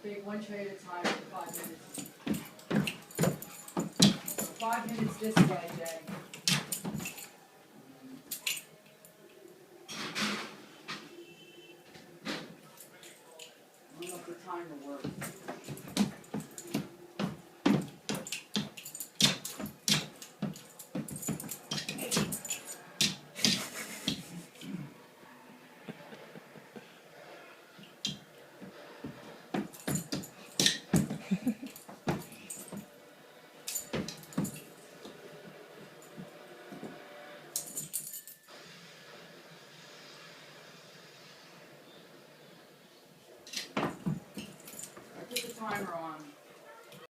big one tray at a time for 5 minutes. 5 minutes this way, Jay. I don't know if the timer works. I put the timer on.